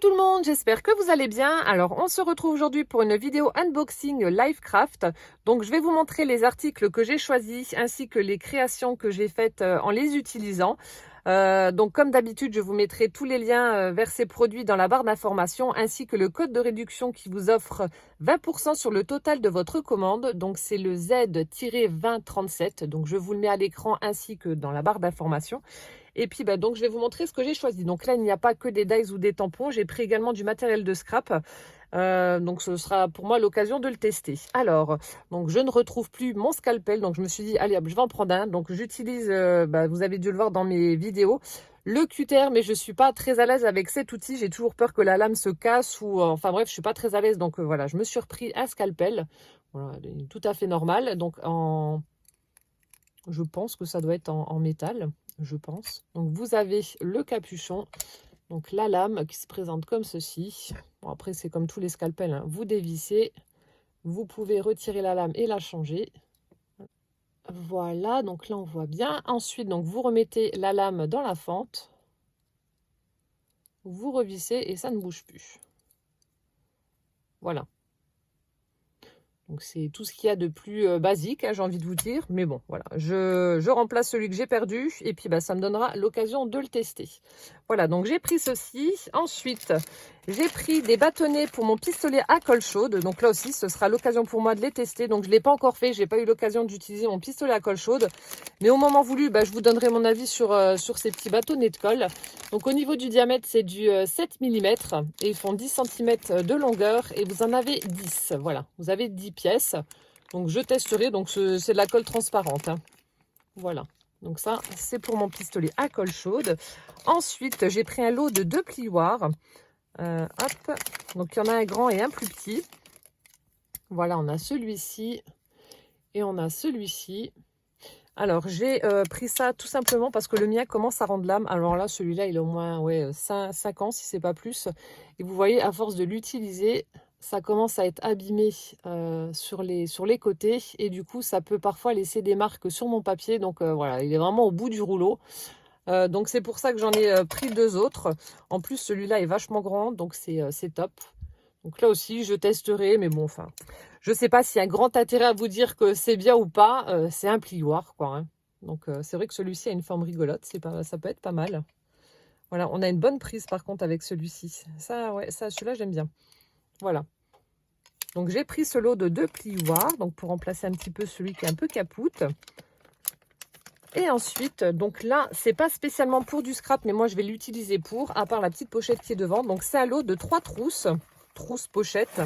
tout le monde, j'espère que vous allez bien. Alors on se retrouve aujourd'hui pour une vidéo unboxing Livecraft. Donc je vais vous montrer les articles que j'ai choisis ainsi que les créations que j'ai faites en les utilisant. Donc comme d'habitude, je vous mettrai tous les liens vers ces produits dans la barre d'information ainsi que le code de réduction qui vous offre 20% sur le total de votre commande. Donc c'est le Z-2037. Donc je vous le mets à l'écran ainsi que dans la barre d'information. Et puis donc je vais vous montrer ce que j'ai choisi. Donc là il n'y a pas que des dies ou des tampons, j'ai pris également du matériel de scrap. Donc ce sera pour moi l'occasion de le tester. Alors, donc je ne retrouve plus mon scalpel, donc je me suis dit allez hop, je vais en prendre un. Donc j'utilise, vous avez dû le voir dans mes vidéos, le cutter, mais je suis pas très à l'aise avec cet outil. J'ai toujours peur que la lame se casse ou enfin bref, je suis pas très à l'aise. Donc voilà, je me suis repris un scalpel, voilà, tout à fait normal. Donc je pense que ça doit être en métal, je pense. Donc vous avez le capuchon, donc la lame qui se présente comme ceci. Bon, après c'est comme tous les scalpels, hein. Vous dévissez, vous pouvez retirer la lame et la changer. Voilà, donc là on voit bien. Ensuite, donc vous remettez la lame dans la fente, vous revissez et ça ne bouge plus. Voilà. Donc c'est tout ce qu'il y a de plus basique, hein, j'ai envie de vous dire. Mais bon, voilà, je remplace celui que j'ai perdu. Et puis ça me donnera l'occasion de le tester. Voilà, donc j'ai pris ceci. Ensuite, j'ai pris des bâtonnets pour mon pistolet à colle chaude. Donc là aussi, ce sera l'occasion pour moi de les tester. Donc je ne l'ai pas encore fait, j'ai pas eu l'occasion d'utiliser mon pistolet à colle chaude. Mais au moment voulu, je vous donnerai mon avis sur ces petits bâtonnets de colle. Donc au niveau du diamètre, c'est du 7 mm et ils font 10 cm de longueur et vous en avez 10. Voilà, vous avez 10 pièces. Donc je testerai, donc c'est de la colle transparente, hein. Voilà, donc ça c'est pour mon pistolet à colle chaude. Ensuite, j'ai pris un lot de 2 plioirs. Hop, donc il y en a un grand et un plus petit. Voilà, on a celui-ci et on a celui-ci. Alors, j'ai pris ça tout simplement parce que le mien commence à rendre l'âme. Alors là, celui-là, il a au moins 5 ans, si c'est pas plus. Et vous voyez, à force de l'utiliser, ça commence à être abîmé sur les côtés. Et du coup, ça peut parfois laisser des marques sur mon papier. Donc voilà, il est vraiment au bout du rouleau. Donc c'est pour ça que j'en ai pris 2 autres. En plus, celui-là est vachement grand, donc c'est top. Donc là aussi, je testerai, mais bon, enfin, je sais pas s'il y a un grand intérêt à vous dire que c'est bien ou pas. C'est un plioir, quoi, hein. Donc c'est vrai que celui-ci a une forme rigolote, ça peut être pas mal. Voilà, on a une bonne prise par contre avec celui-ci. Ça, ouais, celui-là, j'aime bien. Voilà. Donc j'ai pris ce lot de 2 plioirs, donc pour remplacer un petit peu celui qui est un peu capoute. Et ensuite, donc là, c'est pas spécialement pour du scrap, mais moi je vais l'utiliser pour, à part la petite pochette qui est devant. Donc c'est un lot de 3 trousses pochettes,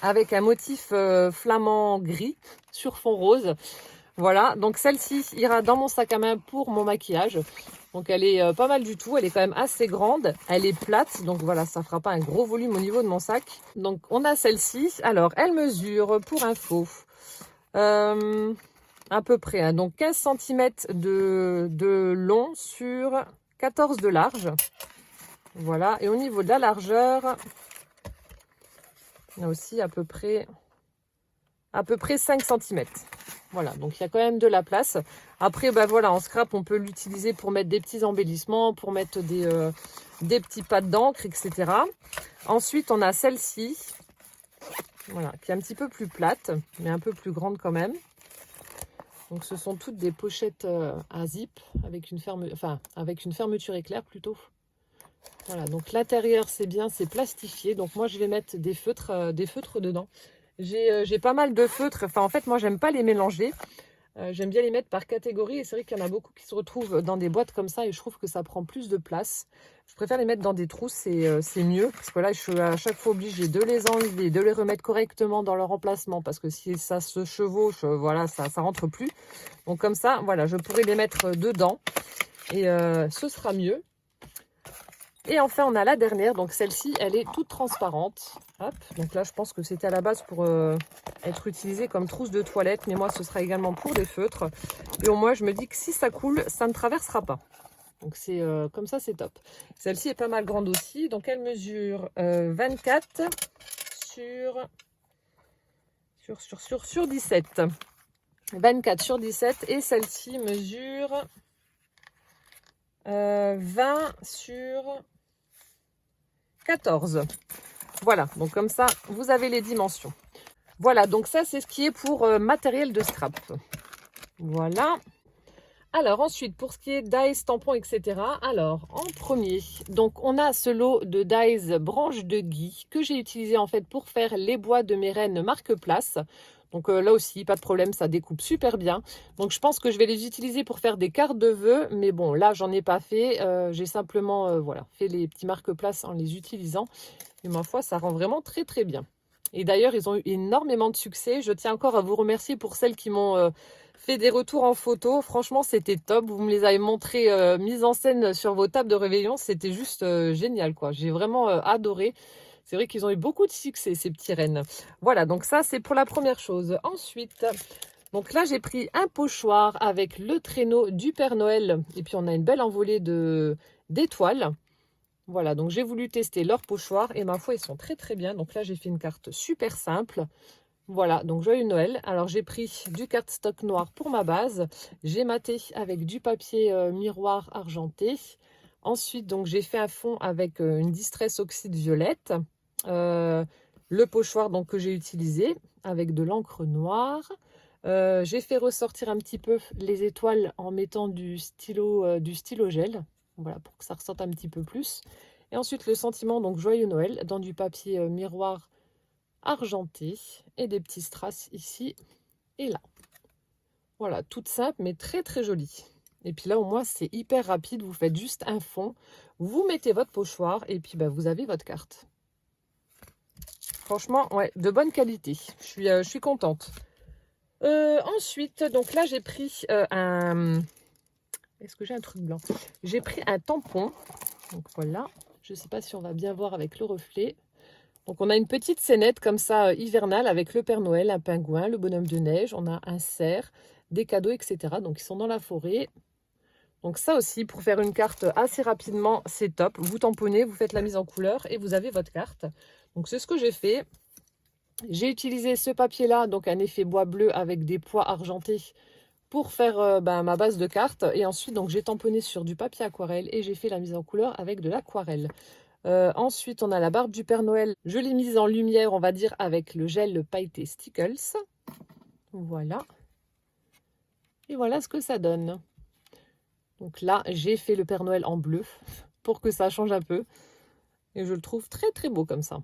avec un motif flamand gris sur fond rose. Voilà, donc celle-ci ira dans mon sac à main pour mon maquillage. Donc elle est pas mal du tout, elle est quand même assez grande, elle est plate, donc voilà, ça fera pas un gros volume au niveau de mon sac. Donc on a celle-ci, alors elle mesure, pour info, à peu près, hein, donc 15 cm de long sur 14 de large. Voilà, et au niveau de la largeur, on a aussi à peu près 5 cm. Voilà, donc il y a quand même de la place. Après, voilà, en scrap, on peut l'utiliser pour mettre des petits embellissements, pour mettre des petits pads d'encre, etc. Ensuite, on a celle-ci, voilà, qui est un petit peu plus plate, mais un peu plus grande quand même. Donc ce sont toutes des pochettes à zip avec une fermeture éclair plutôt. Voilà, donc l'intérieur c'est bien, c'est plastifié. Donc moi je vais mettre des feutres dedans. J'ai pas mal de feutres. Enfin en fait moi j'aime pas les mélanger. J'aime bien les mettre par catégorie et c'est vrai qu'il y en a beaucoup qui se retrouvent dans des boîtes comme ça et je trouve que ça prend plus de place. Je préfère les mettre dans des trousses, c'est mieux parce que là je suis à chaque fois obligée de les enlever, de les remettre correctement dans leur emplacement parce que si ça se chevauche, voilà, ça rentre plus. Donc comme ça, voilà, je pourrais les mettre dedans et ce sera mieux. Et enfin, on a la dernière, donc celle-ci, elle est toute transparente. Hop, donc là, je pense que c'était à la base pour être utilisée comme trousse de toilette, mais moi, ce sera également pour des feutres. Et au moins, je me dis que si ça coule, ça ne traversera pas. Donc c'est comme ça, c'est top. Celle-ci est pas mal grande aussi, donc elle mesure 24 sur 17. 24 sur 17 et celle-ci mesure 20 sur 14. Voilà, donc comme ça, vous avez les dimensions. Voilà, donc ça, c'est ce qui est pour matériel de scrap. Voilà. Alors ensuite, pour ce qui est dies, tampons, etc. Alors, en premier, donc on a ce lot de dies branche de gui que j'ai utilisé en fait pour faire les bois de mes rennes marque place. Donc là aussi, pas de problème, ça découpe super bien. Donc je pense que je vais les utiliser pour faire des cartes de vœux. Mais bon, là, j'en ai pas fait. J'ai simplement voilà, fait les petits marque-place en les utilisant. Et ma foi, ça rend vraiment très très bien. Et d'ailleurs, ils ont eu énormément de succès. Je tiens encore à vous remercier pour celles qui m'ont fait des retours en photo. Franchement, c'était top. Vous me les avez montrés mises en scène sur vos tables de réveillon. C'était juste génial, quoi. J'ai vraiment adoré. C'est vrai qu'ils ont eu beaucoup de succès, ces petits rennes. Voilà, donc ça, c'est pour la première chose. Ensuite, donc là, j'ai pris un pochoir avec le traîneau du Père Noël. Et puis, on a une belle envolée d'étoiles. Voilà, donc j'ai voulu tester leurs pochoirs et ma foi, ils sont très très bien. Donc là, j'ai fait une carte super simple. Voilà, donc joyeux Noël. Alors j'ai pris du cardstock noir pour ma base. J'ai maté avec du papier miroir argenté. Ensuite, donc j'ai fait un fond avec une Distress Oxyde violette. Le pochoir donc, que j'ai utilisé avec de l'encre noire. J'ai fait ressortir un petit peu les étoiles en mettant du stylo gel. Voilà, pour que ça ressorte un petit peu plus. Et ensuite, le sentiment, donc joyeux Noël, dans du papier miroir argenté et des petits strass ici et là. Voilà, toute simple mais très très jolie. Et puis là au moins c'est hyper rapide, vous faites juste un fond, vous mettez votre pochoir et puis bah, vous avez votre carte. Franchement, ouais, de bonne qualité. Je suis contente. Ensuite, donc là j'ai pris un... Est-ce que j'ai un truc blanc? J'ai pris un tampon. Donc voilà, je ne sais pas si on va bien voir avec le reflet. Donc on a une petite scénette comme ça hivernale avec le Père Noël, un pingouin, le bonhomme de neige, on a un cerf, des cadeaux, etc. Donc ils sont dans la forêt. Donc ça aussi, pour faire une carte assez rapidement, c'est top. Vous tamponnez, vous faites la mise en couleur et vous avez votre carte. Donc c'est ce que j'ai fait. J'ai utilisé ce papier-là, donc un effet bois bleu avec des pois argentés pour faire ma base de carte. Et ensuite, donc j'ai tamponné sur du papier aquarelle et j'ai fait la mise en couleur avec de l'aquarelle. Ensuite, on a la barbe du Père Noël. Je l'ai mise en lumière, on va dire, avec le gel pailleté Stickles. Voilà. Et voilà ce que ça donne. Donc là, j'ai fait le Père Noël en bleu pour que ça change un peu. Et je le trouve très très beau comme ça.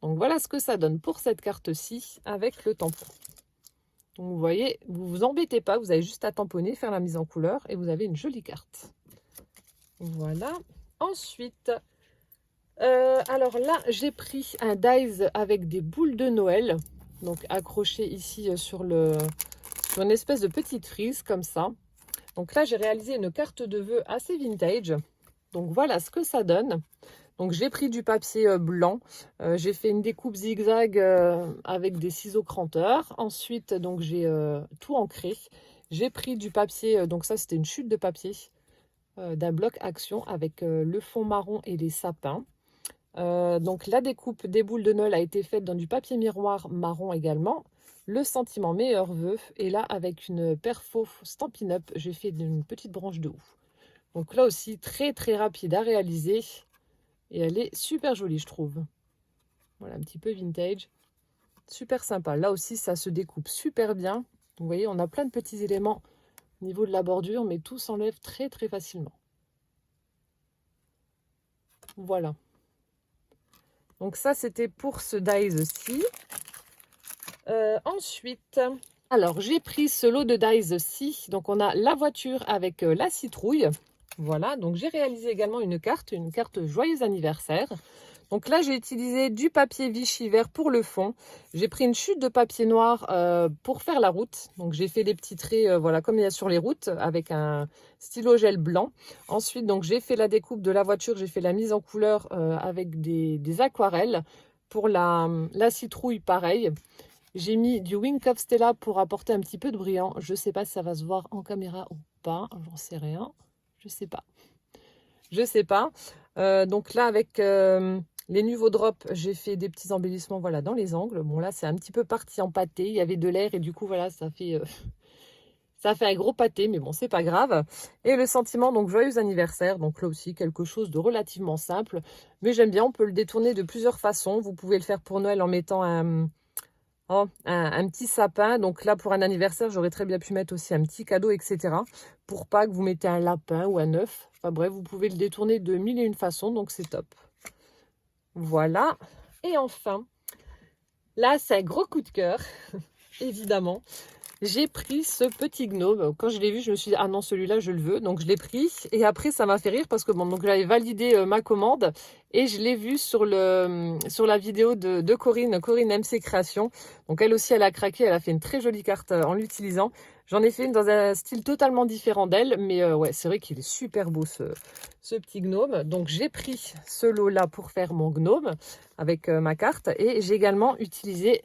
Donc voilà ce que ça donne pour cette carte-ci avec le tampon. Donc vous voyez, vous vous embêtez pas, vous avez juste à tamponner, faire la mise en couleur et vous avez une jolie carte. Voilà. Ensuite, alors là, j'ai pris un dies avec des boules de Noël, donc accroché ici sur une espèce de petite frise comme ça. Donc là, j'ai réalisé une carte de vœux assez vintage. Donc voilà ce que ça donne. Donc j'ai pris du papier blanc, j'ai fait une découpe zigzag avec des ciseaux cranteurs. Ensuite, donc j'ai tout ancré. J'ai pris du papier, donc ça c'était une chute de papier d'un bloc action avec le fond marron et les sapins. Donc la découpe des boules de Noël a été faite dans du papier miroir marron également. Le sentiment meilleur vœu. Et là avec une perfo Stampin' Up, j'ai fait une petite branche de houx. Donc là aussi très très rapide à réaliser. Et elle est super jolie je trouve. Voilà un petit peu vintage. Super sympa. Là aussi ça se découpe super bien. Vous voyez on a plein de petits éléments au niveau de la bordure. Mais tout s'enlève très très facilement. Voilà. Donc ça, c'était pour ce dies-ci. Ensuite, alors j'ai pris ce lot de dies-ci. Donc on a la voiture avec la citrouille. Voilà, donc j'ai réalisé également une carte joyeux anniversaire. Donc là, j'ai utilisé du papier Vichy vert pour le fond. J'ai pris une chute de papier noir pour faire la route. Donc j'ai fait des petits traits, voilà, comme il y a sur les routes, avec un stylo gel blanc. Ensuite, donc j'ai fait la découpe de la voiture. J'ai fait la mise en couleur avec des aquarelles. Pour la citrouille, pareil. J'ai mis du Wink of Stella pour apporter un petit peu de brillant. Je ne sais pas si ça va se voir en caméra ou pas. J'en sais rien. Je sais pas. Je sais pas. Donc là, avec les nouveaux drops, j'ai fait des petits embellissements voilà, dans les angles. Bon, là, c'est un petit peu parti en pâté. Il y avait de l'air et du coup, voilà, ça Ça fait un gros pâté, mais bon, c'est pas grave. Et le sentiment, donc joyeux anniversaire. Donc là aussi, quelque chose de relativement simple. Mais j'aime bien, on peut le détourner de plusieurs façons. Vous pouvez le faire pour Noël en mettant un petit sapin. Donc là, pour un anniversaire, j'aurais très bien pu mettre aussi un petit cadeau, etc. Pour Pâques, vous mettez un lapin ou un œuf. Enfin bref, vous pouvez le détourner de mille et une façons, donc c'est top. Voilà. Et enfin, là, c'est un gros coup de cœur, évidemment. J'ai pris ce petit gnome. Quand je l'ai vu, je me suis dit, ah non, celui-là, je le veux. Donc, je l'ai pris. Et après, ça m'a fait rire parce que bon, donc j'avais validé ma commande et je l'ai vu sur la vidéo de Corinne MC Création. Donc, elle aussi, elle a craqué. Elle a fait une très jolie carte en l'utilisant. J'en ai fait une dans un style totalement différent d'elle. Mais ouais, c'est vrai qu'il est super beau, ce petit gnome. Donc, j'ai pris ce lot-là pour faire mon gnome avec ma carte. Et j'ai également utilisé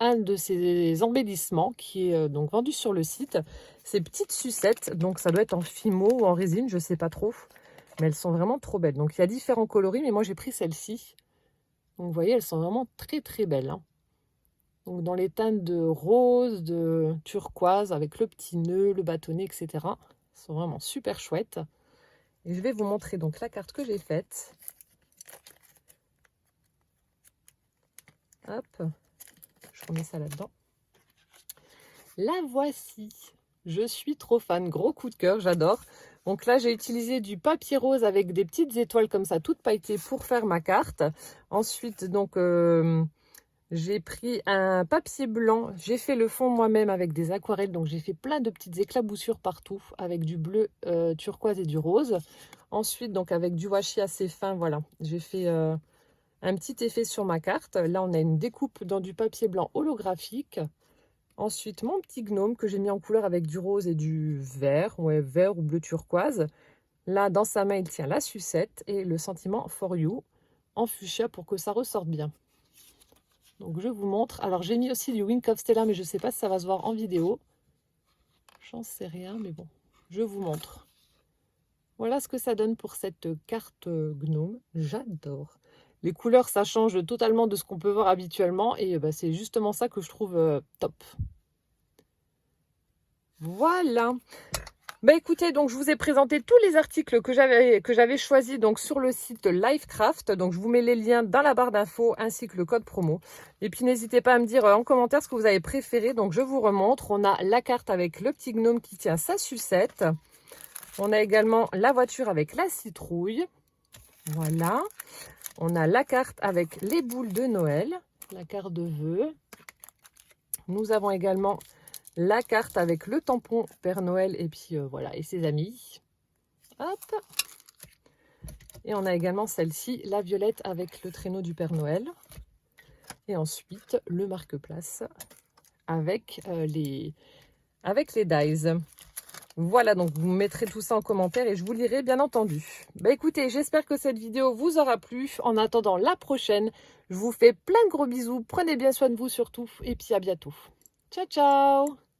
un de ces embellissements qui est donc vendu sur le site. Ces petites sucettes, donc ça doit être en fimo ou en résine, je sais pas trop. Mais elles sont vraiment trop belles. Donc il y a différents coloris, mais moi j'ai pris celle-ci. Donc vous voyez, elles sont vraiment très très belles. Hein. Donc dans les teintes de rose, de turquoise, avec le petit nœud, le bâtonnet, etc. Elles sont vraiment super chouettes. Et je vais vous montrer donc la carte que j'ai faite. Hop. Je remets ça là-dedans. La voici. Je suis trop fan. Gros coup de cœur, j'adore. Donc là, j'ai utilisé du papier rose avec des petites étoiles comme ça, toutes pailletées pour faire ma carte. Ensuite, donc, j'ai pris un papier blanc. J'ai fait le fond moi-même avec des aquarelles. Donc, j'ai fait plein de petites éclaboussures partout avec du bleu turquoise et du rose. Ensuite, donc, avec du washi assez fin, voilà. J'ai fait un petit effet sur ma carte. Là, on a une découpe dans du papier blanc holographique. Ensuite, mon petit gnome que j'ai mis en couleur avec du rose et du vert, ouais, vert ou bleu turquoise. Là, dans sa main, il tient la sucette et le sentiment For You en fuchsia pour que ça ressorte bien. Donc, je vous montre. Alors, j'ai mis aussi du Wink of Stella, mais je ne sais pas si ça va se voir en vidéo. J'en sais rien, mais bon, je vous montre. Voilà ce que ça donne pour cette carte gnome. J'adore. Les couleurs, ça change totalement de ce qu'on peut voir habituellement. Et bah, c'est justement ça que je trouve top. Voilà. Bah écoutez, donc je vous ai présenté tous les articles que j'avais choisis donc sur le site Livecraft. Donc je vous mets les liens dans la barre d'infos ainsi que le code promo. Et puis n'hésitez pas à me dire en commentaire ce que vous avez préféré. Donc je vous remontre. On a la carte avec le petit gnome qui tient sa sucette. On a également la voiture avec la citrouille. Voilà. On a la carte avec les boules de Noël, la carte de vœux. Nous avons également la carte avec le tampon Père Noël et puis voilà, et ses amis. Hop. Et on a également celle-ci, la violette avec le traîneau du Père Noël. Et ensuite, le marque-place avec les dies. Voilà, donc vous mettrez tout ça en commentaire et je vous lirai bien entendu. Bah écoutez, j'espère que cette vidéo vous aura plu. En attendant la prochaine, je vous fais plein de gros bisous. Prenez bien soin de vous surtout et puis à bientôt. Ciao, ciao!